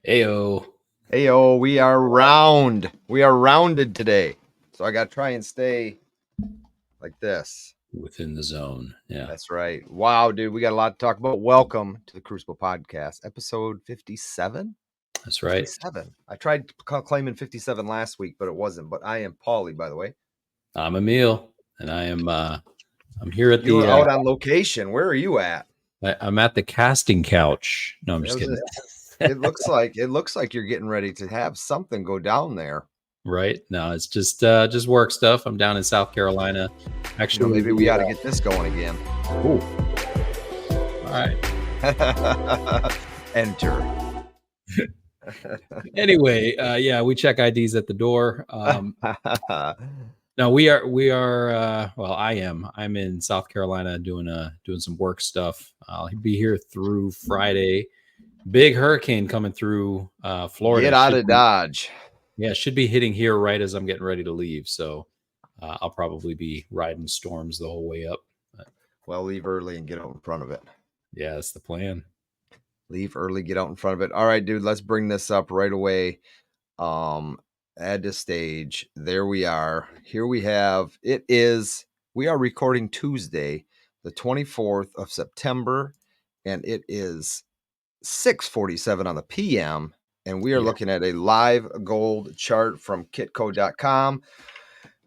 Ayo. Heyo, we are round. We are rounded today. So I got to try and stay like this. Within the zone. Yeah. That's right. Wow, dude, we got a lot to talk about. Welcome to the Crucible Podcast, episode 57. That's right. 57. I tried claiming 57 last week, but it wasn't. But I am Pauly, by the way. I'm Emil, and I'm here at You were the out on location. Where are you at? I'm at the casting couch. No, I'm just kidding. It looks like you're getting ready to have something go down there. Right? No, it's just work stuff. I'm down in South Carolina. Actually, Maybe we ought to get this going again. Ooh. All right. Enter. Anyway, yeah, we check IDs at the door. No, we are well, I'm in South Carolina doing some work stuff. I'll be here through Friday. Big hurricane coming through Florida. Get out of Dodge. Yeah, should be hitting here right as I'm getting ready to leave. So I'll probably be riding storms the whole way up. Well, leave early and get out in front of it. Yeah, that's the plan. Leave early, get out in front of it. All right, dude, let's bring this up right away. Add to stage. There we are. Here we have, we are recording Tuesday, the 24th of September, and it is 6:47 on the PM, and we are looking at a live gold chart from kitco.com.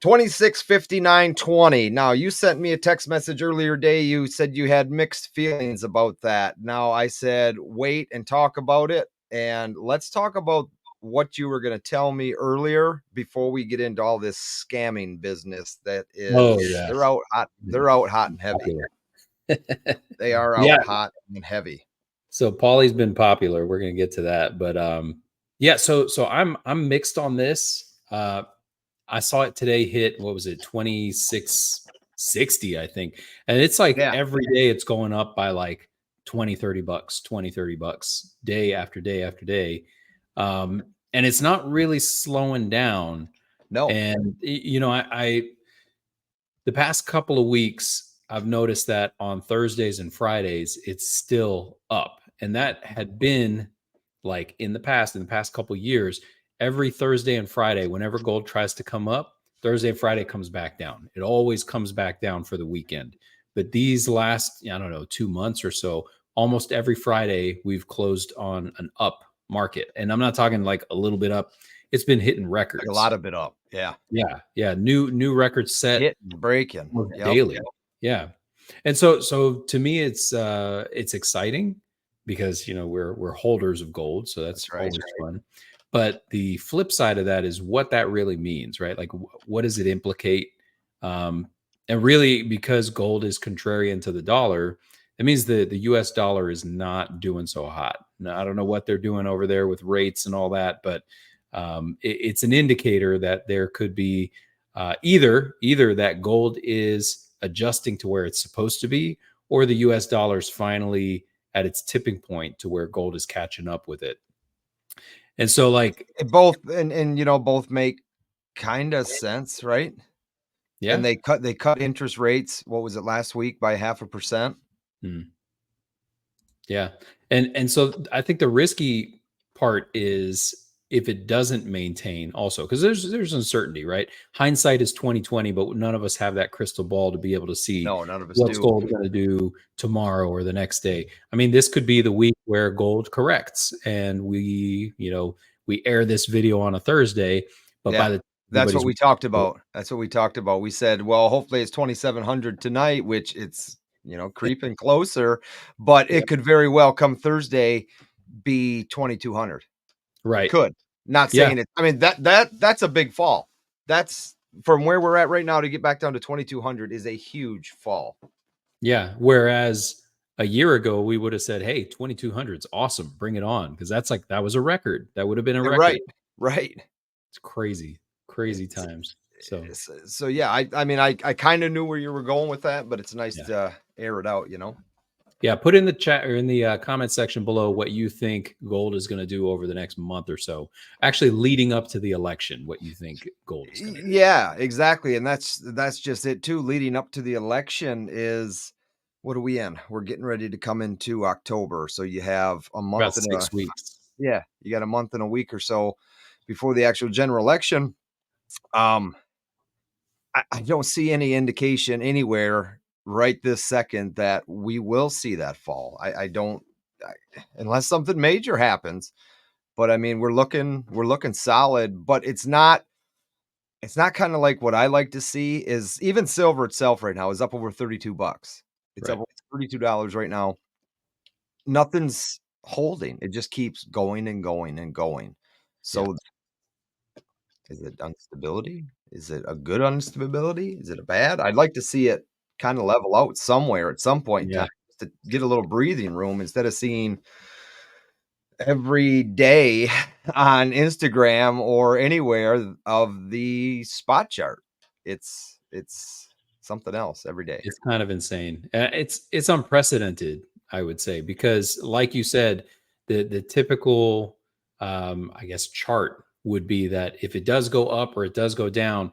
2659.20. Now, you sent me a text message earlier today. You said you had mixed feelings about that. Now, I said wait and talk about it, and let's talk about what you were going to tell me earlier before we get into all this scamming business that is. They're out hot and heavy. They are out hot and heavy. So Pauly's been popular. We're going to get to that, but yeah. So I'm mixed on this. I saw it today hit, what was it, 2660, I think. And it's like every day it's going up by like 20, 30 bucks, 20, 30 bucks day after day after day. And it's not really slowing down. No. And, you know, I the past couple of weeks, I've noticed that on Thursdays and Fridays, it's still up. And that had been like in the past couple of years, every Thursday and Friday, whenever gold tries to come up, Thursday and Friday comes back down. It always comes back down for the weekend. But these last, 2 months or so, almost every Friday, we've closed on an up market. And I'm not talking like a little bit up. It's been hitting records. Like a lot of it up. Yeah. Yeah. New records set. Hitting, breaking. Daily. Yeah. And so to me, it's exciting because, we're holders of gold. So that's always fun. But the flip side of that is what that really means, right? Like, what does it implicate? And really, because gold is contrarian to the dollar, it means the US dollar is not doing so hot. Now, I don't know what they're doing over there with rates and all that, but it's an indicator that there could be either that gold is adjusting to where it's supposed to be, or the US dollar is finally at its tipping point to where gold is catching up with it. And so like both both make kind of sense, right? Yeah. And they cut interest rates. What was it last week by 0.5%? Yeah. And so I think the risky part is if it doesn't maintain also, because there's uncertainty, right? Hindsight is 2020, but none of us have that crystal ball to be able to see none of us what's gold going to do tomorrow or the next day. I mean, this could be the week where gold corrects and we air this video on a Thursday, but by the that's what we talked about. We said, well, hopefully it's 2,700 tonight, which it's creeping closer, but it could very well come Thursday be 2,200. Right. Could. Not saying it. I mean, that's a big fall. That's from where we're at right now to get back down to 2,200 is a huge fall. Yeah. Whereas a year ago, we would have said, hey, 2,200 is awesome. Bring it on. Because that was a record. That would have been a record. Right. It's crazy times. So yeah, I mean, I kind of knew where you were going with that, but it's nice to air it out, Yeah, put in the chat or in the comment section below what you think gold is going to do over the next month or so. Actually, leading up to the election, what you think gold is going to do. Yeah, exactly, and that's just it too. Leading up to the election is, what are we in? We're getting ready to come into October, so you have a month About 6 weeks. Yeah, you got a month and a week or so before the actual general election. Um, I don't see any indication anywhere right this second that we will see that fall. I don't, unless something major happens. But I mean, we're looking solid, but it's not kind of like what I like to see is even silver itself right now is up over $32. It's up Right. over $32 right now. Nothing's holding. It just keeps going and going and going. Yeah. So is it instability? Is it a good instability? Is it a bad? I'd like to see it kind of level out somewhere at some point in Yeah. time just to get a little breathing room instead of seeing every day on Instagram or anywhere of the spot chart. It's something else every day. It's kind of insane. It's unprecedented, I would say, because like you said, the typical I guess chart would be that if it does go up or it does go down,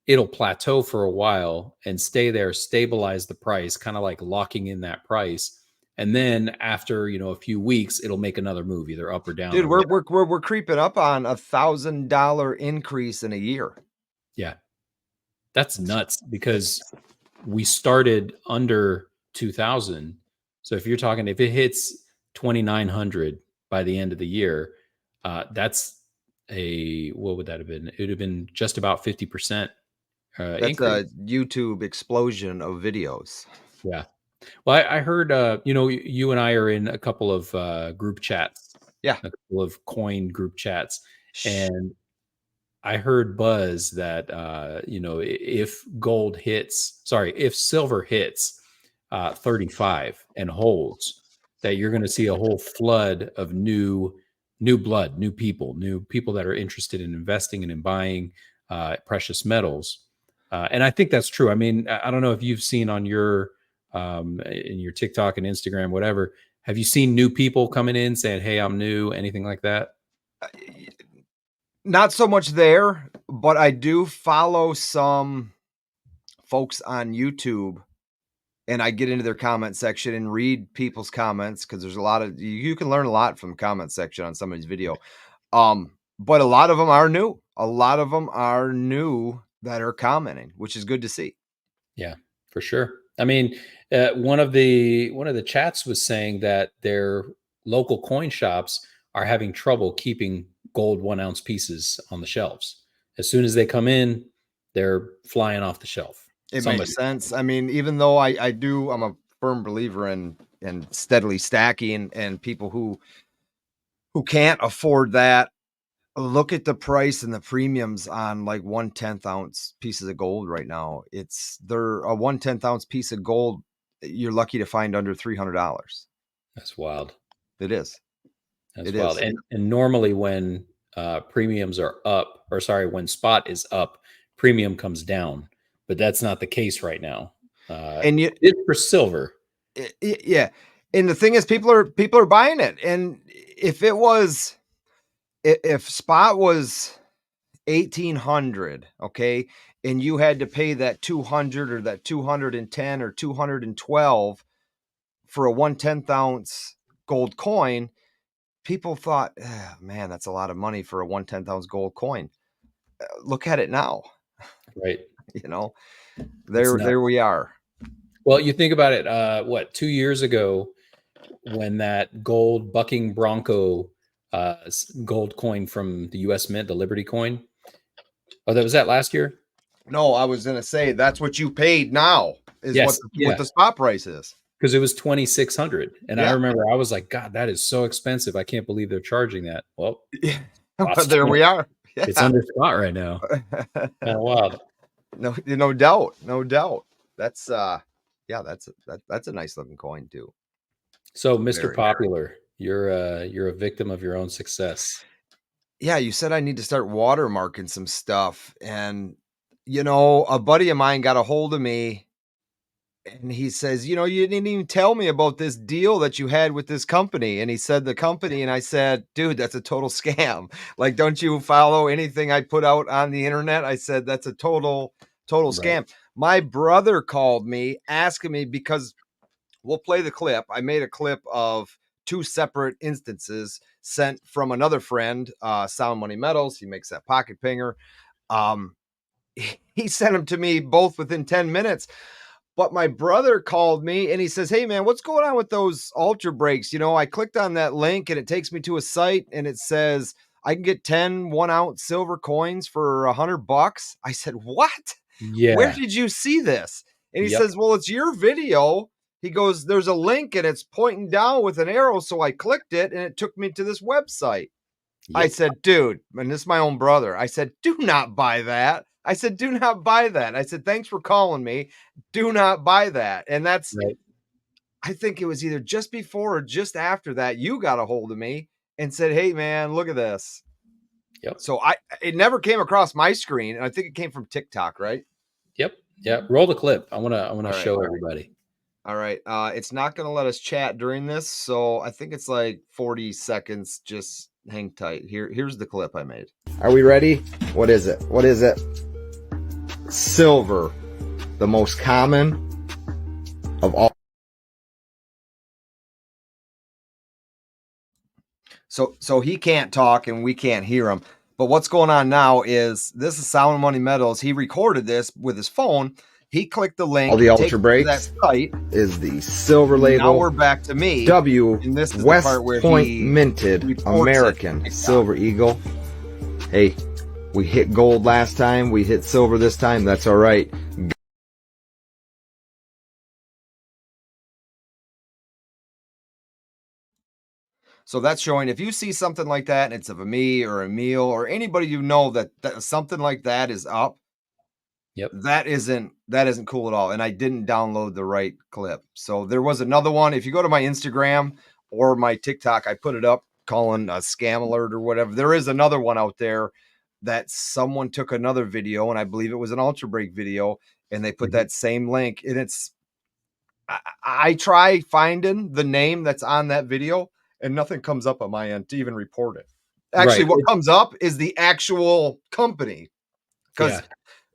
it'll plateau for a while and stay there, stabilize the price, kind of like locking in that price. And then after, a few weeks, it'll make another move, either up or down Dude, or we're whatever. we're we're, we're creeping up on $1,000 increase in a year. Yeah. That's nuts because we started under 2000. So if it hits 2900 by the end of the year, that's what would that have been? It would have been just about 50% That's increase. a YouTube explosion of videos. Yeah. Well, I heard, you and I are in a couple of group chats, Yeah. a couple of coin group chats. Shh. And I heard buzz that if silver hits 35 and holds, that you're going to see a whole flood of new blood, new people that are interested in investing and in buying precious metals. And I think that's true. I mean, I don't know if you've seen on your in your TikTok and Instagram, whatever. Have you seen new people coming in saying, "Hey, I'm new," anything like that? Not so much there, but I do follow some folks on YouTube and I get into their comment section and read people's comments because there's a lot of you can learn a lot from comment section on somebody's video. But a lot of them are new. A lot of them are new that are commenting, which is good to see. Yeah, for sure. I mean, one of the chats was saying that their local coin shops are having trouble keeping gold 1 ounce pieces on the shelves. As soon as they come in, they're flying off the shelf. It Somebody, makes sense. I mean, even though I'm a firm believer in steadily stacking and people who can't afford that. Look at the price and the premiums on like 1/10 ounce pieces of gold right now. They're a 1/10 ounce piece of gold. You're lucky to find under $300. that's wild. It is. That's It wild. is. And normally when premiums are up, or sorry, when spot is up, premium comes down. But that's not the case right now. And you, It is for silver. yeah. And the thing is, people are buying it. And if spot was 1,800, okay, and you had to pay that 200 or that 210 or 212 for a 1/10 ounce gold coin, people thought, "Ah, man, that's a lot of money for a 1/10 ounce gold coin." Look at it now. Right. You know, It's there nuts. we are. Well, you think about it, 2 years ago when that gold bucking bronco gold coin from the US Mint, the Liberty coin. Oh, that was that last year? No, I was gonna say that's what you paid now is Yes. what Yeah. the spot price is. Because it was 2,600. And I Yeah. remember I was like, God, that is so expensive. I can't believe they're charging that. Well, spot's But there we are. it's Yeah. under spot right now. Kind of wild. No doubt. No doubt. That's yeah, that's a nice looking coin too. So, Mr. Very. Popular, you're a victim of your own success. Yeah, you said I need to start watermarking some stuff. And, a buddy of mine got a hold of me and he says, you didn't even tell me about this deal that you had with this company. And he said the company, and I said, dude, that's a total scam. Like, don't you follow anything I put out on the internet? I said, that's a total Right. scam. My brother called me asking me because we'll play the clip. I made a clip of two separate instances sent from another friend, Sound Money Metals. He makes that pocket pinger. He sent them to me both within 10 minutes. But my brother called me and he says, "Hey man, what's going on with those Ultra Breaks? You know, I clicked on that link and it takes me to a site and it says I can get 10 1-ounce silver coins for $100." I said, "What? Where Yeah. did you see this?" And he Yep. says, "Well, it's your video." He goes, "There's a link and it's pointing down with an arrow. So I clicked it and it took me to this website." I Yep. said, "Dude," and this is my own brother. I said, "Do not buy that." I said, "Do not buy that." I said, "Thanks for calling me. Do not buy that." And that's, Right. I think it was either just before or just after that you got a hold of me and said, "Hey man, look at this." Yep. So it never came across my screen, and I think it came from TikTok, right? Yep. Yep. Roll the clip. I wanna All right. show everybody. All right. It's not going to let us chat during this, so I think it's like 40 seconds. Just hang tight. Here's the clip I made. Are we ready? What is it? What is it? Silver, the most common of all. So he can't talk and we can't hear him. But what's going on now is this is Sound Money Metals. He recorded this with his phone. He clicked the link. All the takes Ultra it to that Breaks site. is the silver Now label we're back to me. W And this is the West part where Point he minted reports it American to Silver Eagle. Hey, we hit gold last time. We hit silver this time. That's all right. So that's showing if you see something like that and it's of a me or a meal or anybody you know that something like that is up, Yep. that isn't cool at all. And I didn't download the right clip. So there was another one. If you go to my Instagram or my TikTok, I put it up calling a scam alert or whatever. There is another one out there that someone took another video, and I believe it was an Ultra Break video, and they put Mhm. that same link. And it's I try finding the name that's on that video, and nothing comes up on my end to even report it. Actually, Right. what comes up is the actual company, Yeah. because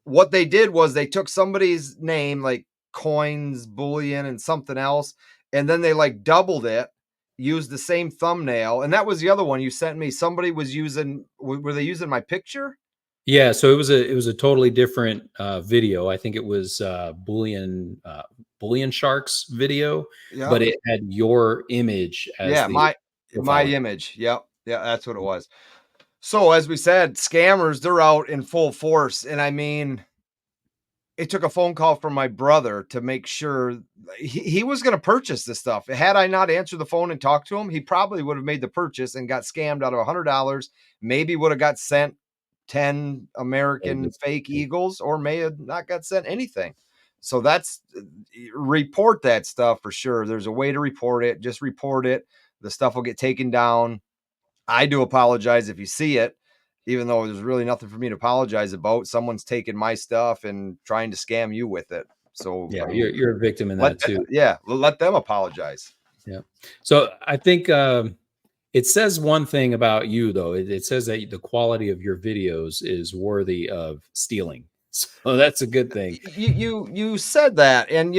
what they did was they took somebody's name, like Coins, Bullion, and something else, and then they like doubled it, used the same thumbnail, and that was the other one you sent me. Somebody was using, were they using my picture? Yeah, so it was a totally different, video. I think it was, Bullion Shark's video, Yeah. but it had your image as Yeah, the my profile. image. Yep. Yeah, that's what it was. So as we said, scammers, they're out in full force. And I mean, it took a phone call from my brother to make sure he was going to purchase this stuff. Had I not answered the phone and talked to him, he probably would have made the purchase and got scammed out of $100. Maybe would have got sent 10 American fake eagles, or may have not got sent anything. So that's, report that stuff for sure. There's a way to report it. Just report it. The stuff will get taken down. I do apologize if you see it, even though there's really nothing for me to apologize about. Someone's taking my stuff and trying to scam you with it. So, Yeah, I mean, you're a victim in that too. let them apologize. Yeah. So I think, it says one thing about you though. It says that the quality of your videos is worthy of stealing. So that's a good thing. You said that, and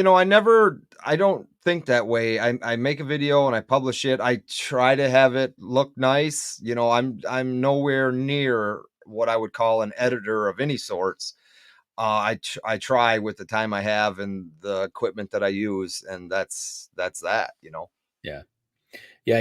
I don't think that way. I make a video and I publish it. I try to have it look nice. I'm nowhere near what I would call an editor of any sorts. I try with the time I have and the equipment that I use, and that's that. Yeah. Yeah,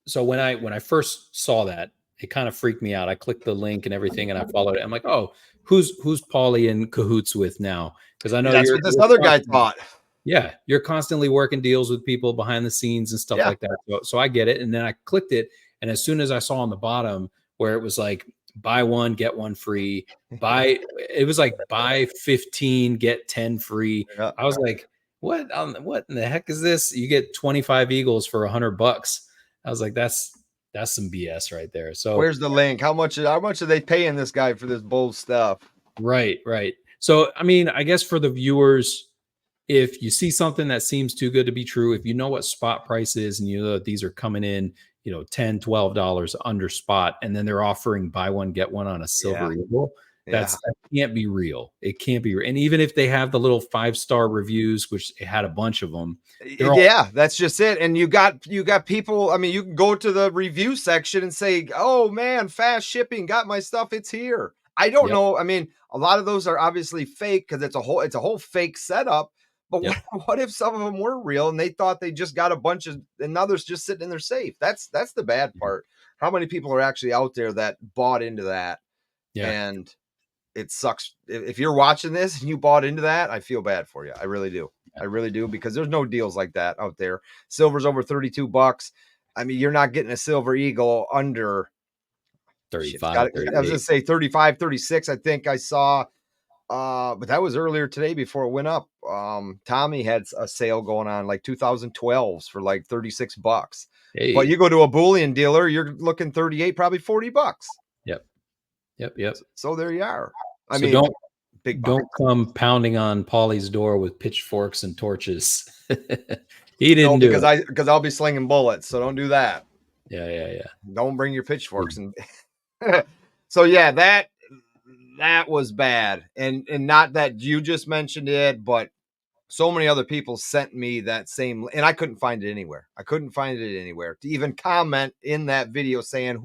so when I first saw that, it kind of freaked me out. I clicked the link and everything, and I followed it. I'm like, oh, who's Paulie in cahoots with now? Because I know That's you're, what this you're other guy constantly, thought. yeah, you're constantly working deals with people behind the scenes and stuff Yeah. like that. So I get it. And then I clicked it, and as soon as I saw on the bottom where it was like buy one get one free, it was like buy 15 get 10 free. Yeah. I was like, what in the heck is this? You get 25 eagles for $100. I was like, that's some BS right there. So Where's the link? How much are they paying this guy for this bull stuff? right, right. So I mean, I guess for the viewers, if you see something that seems too good to be true, if you know what spot price is and you know that these are coming in, $10, $12 under spot, and then they're offering buy one, get one on a Yeah. silver eagle, That can't be real. It can't be real. And even if they have the little 5-star reviews, which it had a bunch of them, they're all Yeah, that's just it. And you got people. I mean, you can go to the review section and say, "Oh man, fast shipping, got my stuff. It's here." I don't yep, know. I mean, a lot of those are obviously fake because it's a whole fake setup. But yep, what if some of them were real and they thought they just got a bunch of and now there's just sitting in their safe? That's the bad mhm, part. How many people are actually out there that bought into that? yeah. And it sucks. If you're watching this and you bought into that, I feel bad for you. I really do. I really do, because there's no deals like that out there. Silver's over $32. I mean, you're not getting a silver eagle under shit. It's 35, got I was 38. gonna say 35, 36. I think I saw but that was earlier today before it went up. Tommy had a sale going on like 2012s for like $36. But Hey. you go to a bullion dealer, you're looking 38, probably $40. Yep. Yep. Yep. So there you are. I So mean, big bucks. don't come pounding on Polly's door with pitchforks and torches. He No, didn't do it. because I'll be slinging bullets, so don't do that. Yeah, yeah, yeah. Don't bring your pitchforks Mm. and so yeah, that was bad. And not that you just mentioned it, but so many other people sent me that same, and I couldn't find it anywhere. I couldn't find it anywhere to even comment in that video saying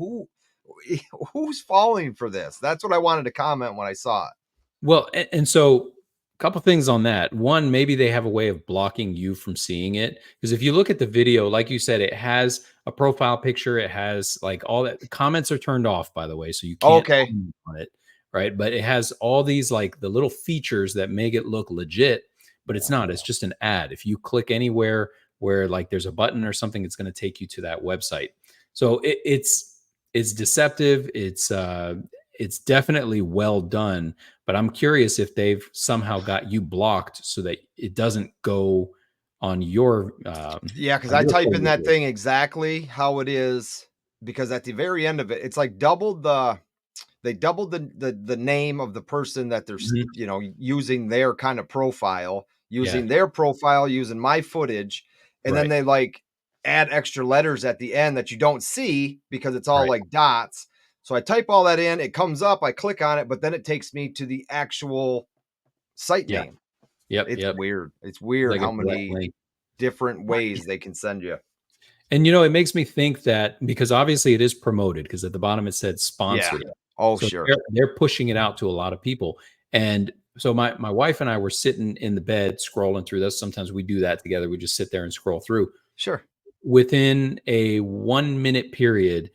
who's falling for this. That's what I wanted to comment when I saw it. Well, and so a couple things on that. One, maybe they have a way of blocking you from seeing it. Because if you look at the video, like you said, it has a profile picture. It has like all that. Comments are turned off, by the way, so you can't Okay. comment on it, right? But it has all these like the little features that make it look legit, but it's not. It's just an ad. If you click anywhere where like there's a button or something, it's going to take you to that website. So it's deceptive. It's definitely well done, but I'm curious if they've somehow got you blocked so that it doesn't go Yeah, because on I your type in that folder. thing exactly how it is, because at the very end of it, it's like doubled they doubled the name of the person that they're Mhm. using their kind of profile, Yeah, using their profile, using my footage, and then right, they like add extra letters at the end that you don't see because it's all right. like dots. So I type all that in, it comes up, I click on it, but then it takes me to the actual site Yeah, name. yep, It's yep. weird. It's weird Like a how direct many link. different ways they can send you. And it makes me think that because obviously it is promoted because at the bottom it said Yeah. sponsored. Oh, So sure. they're pushing it out to a lot of people. And so my wife and I were sitting in the bed scrolling through this. Sometimes we do that together. We just sit there and scroll through. Sure. Within a 1 minute period,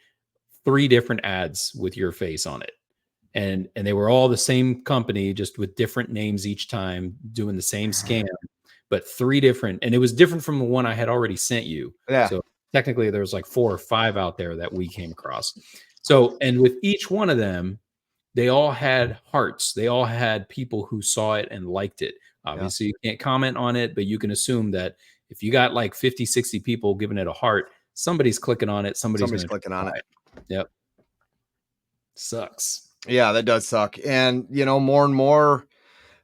3 different ads with your face on it. And they were all the same company, just with different names each time, doing the same scam, but 3 different, and it was different from the one I had already sent you. Yeah. So technically there was like 4 or 5 out there that we came across. So, and with each one of them, they all had hearts. They all had people who saw it and liked it. Yeah. Obviously, you can't comment on it, but you can assume that if you got like 50, 60 people giving it a heart, somebody's clicking on it. Somebody's Somebody's going to clicking on try it. it. Yep. Sucks. Yeah, that does suck. And more and more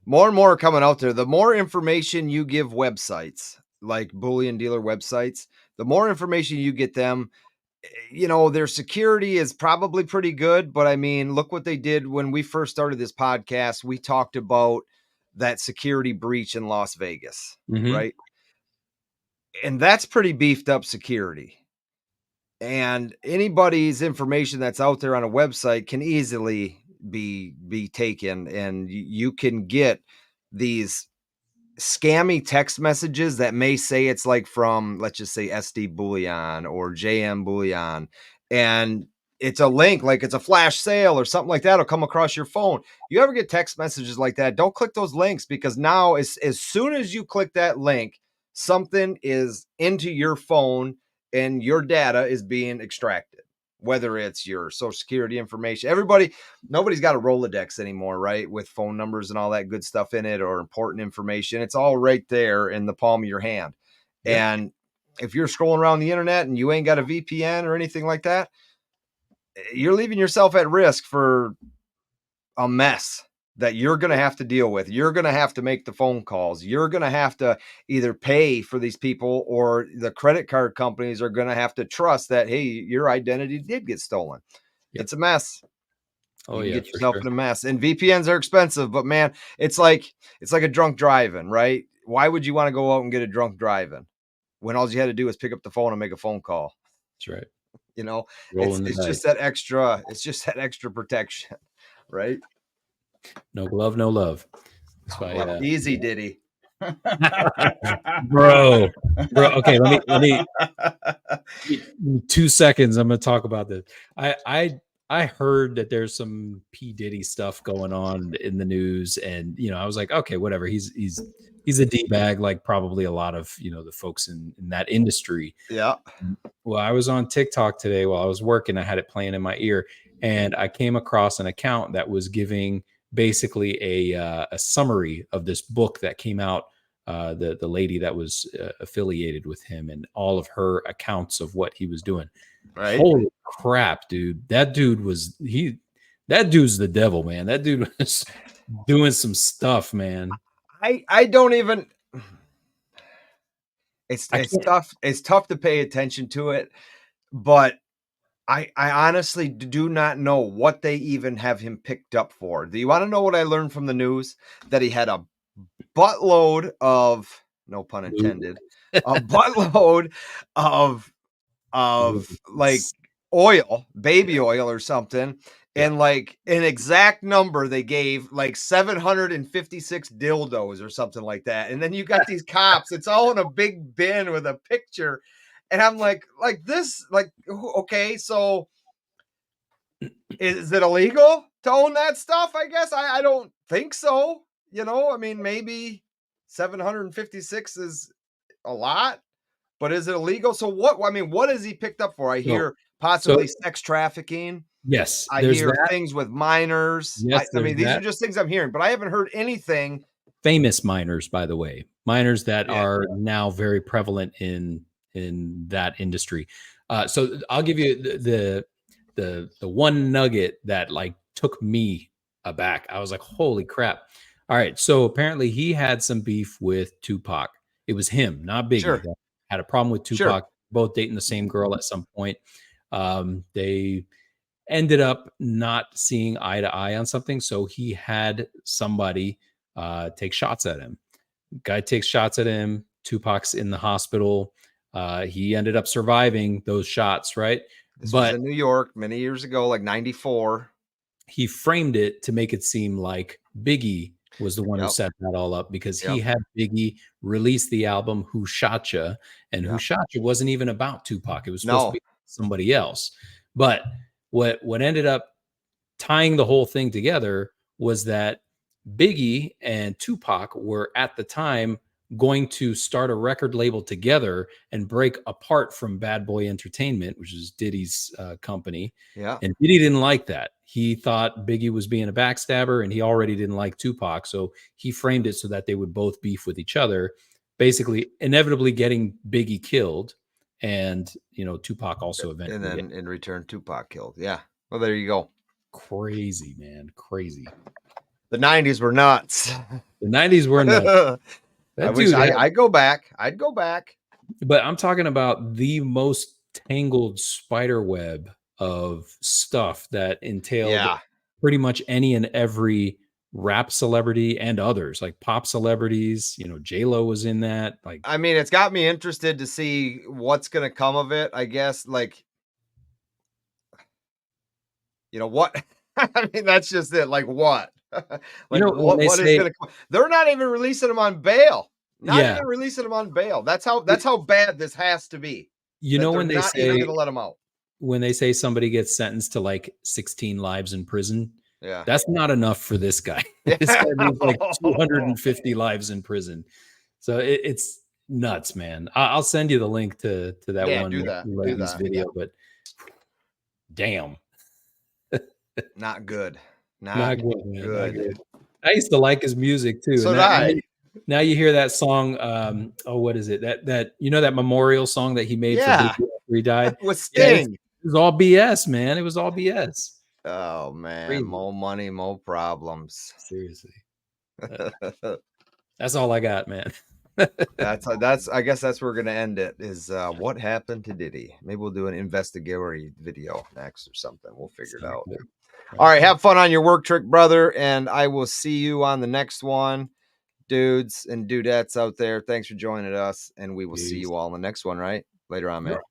are coming out there. The more information you give websites, like bullion dealer websites, the more information you get them, their security is probably pretty good. But I mean, look what they did when we first started this podcast. We talked about that security breach in Las Vegas, Hmm. right? And that's pretty beefed up security. And anybody's information that's out there on a website can easily be taken, and you can get these scammy text messages that may say it's like from, let's just say, SD Bullion or JM Bullion, and it's a link, like it's a flash sale or something like that will come across your phone. You ever get text messages like that, don't click those links, because now as soon as you click that link, something is into your phone and your data is being extracted, whether it's your social security information. Nobody's got a Rolodex anymore, right? With phone numbers and all that good stuff in it, or important information. It's all right there in the palm of your hand. Yep. And if you're scrolling around the internet and you ain't got a VPN or anything like that, you're leaving yourself at risk for a mess that you're going to have to deal with. You're going to have to make the phone calls. You're going to have to either pay for these people, or the credit card companies are going to have to trust that, hey, your identity did get stolen. Yep. It's a mess. Oh, You can yeah, get for yourself sure. in a mess. And VPNs are expensive, but man, it's like a drunk driving, right? Why would you want to go out and get a drunk driving when all you had to do was pick up the phone and make a phone call? That's right. You know, Rolling the it's just dice. that extra, protection, right? No glove, no love. That's why, Well, easy, yeah. Diddy. Bro, bro. Okay, let me 2 seconds. I'm gonna talk about this. I heard that there's some P Diddy stuff going on in the news, and I was like, okay, whatever. He's a d bag, like probably a lot of the folks in that industry. Yeah. Well, I was on TikTok today while I was working. I had it playing in my ear, and I came across an account that was giving basically a summary of this book that came out. The lady that was affiliated with him and all of her accounts of what he was doing. Right. Holy crap, dude! That dude's the devil, man. That dude was doing some stuff, man. I don't even. I It's can't. tough. It's tough to pay attention to it, but I honestly do not know what they even have him picked up for. Do you want to know what I learned from the news? That he had a buttload of, no pun intended, a buttload of like oil, baby Yeah, oil or something, yeah. and like an exact number they gave, like 756 dildos or something like that. And then you got these cops, it's all in a big bin with a picture. And I'm like this, like, okay, so is it illegal to own that stuff? I guess I don't think so. I mean, maybe 756 is a lot, but is it illegal? So what? I mean, what has he picked up for? I So, hear so possibly sex trafficking. yes, I there's hear that. things with minors. Yes, I there's mean, these are that. just things I'm hearing, but I haven't heard anything. Famous miners, by the way, miners that Yeah, are now very prevalent in that industry. So I'll give you the one nugget that like took me aback. I was like, holy crap. All right. So apparently he had some beef with Tupac. It was him, not Biggie, sure, that had a problem with sure. Tupac, both dating the same girl at some point. They ended up not seeing eye to eye on something. So he had somebody take shots at him. Guy takes shots at him. Tupac's in the hospital. He ended up surviving those shots, right? This was But in New York many years ago, like 94. he framed it to make it seem like Biggie was the one who Yep, set that all up because he yep, had Biggie release the album Who Shot Ya, and Who yep. Shot Ya wasn't even about Tupac. It was supposed to No, be somebody else. But what ended up tying the whole thing together was that Biggie and Tupac were at the time going to start a record label together and break apart from Bad Boy Entertainment, which is Diddy's company. yeah. And Diddy didn't like that. He thought Biggie was being a backstabber and he already didn't like Tupac. So he framed it so that they would both beef with each other, basically, inevitably getting Biggie killed. And, Tupac also And eventually get then in return, Tupac killed. Yeah. Well, there you go. crazy, man. Crazy. The 90s were nuts. The 90s were nuts. I That wish dude had, I'd go back. I'd go back. but I'm talking about the most tangled spider web of stuff that entailed Yeah. pretty much any and every rap celebrity and others, like pop celebrities. J Lo was in that. Like, I mean, it's got me interested to see what's going to come of it. I guess, like, what? I mean, that's just it. Like, what? Like, when they what is say, going to come? They're not even releasing them on bail. Not yeah, even releasing them on bail. That's how bad this has to be. That they're when they not even say going to let them out. somebody gets sentenced to like 16 lives in prison, Yeah. that's not enough for this guy. This guy Yeah. needs like 250 lives in prison. So it's nuts, man. I'll send you the link to that Yeah. one Do that. Do lady's that. video, but damn, Not good. not Not good, man. Not good. good. I used to like his music too, So and did that I. now you hear that song. Oh, what is it? That that memorial song that he made for Big Yeah. after he died. With Yeah, Sting. it was all BS, man. It was all BS. Oh man, Crazy, more money, more problems. seriously. Uh, that's all I got, man. That's I guess that's where we're gonna end it. Is what happened to Diddy? Maybe we'll do an investigatory video next or something. We'll figure it Sounds out. good. All right, have fun on your work trick, brother, and I will see you on the next one. Dudes and dudettes out there, thanks for joining us, and we will see Peace. you all in the next one, right? Later on, man. Yep.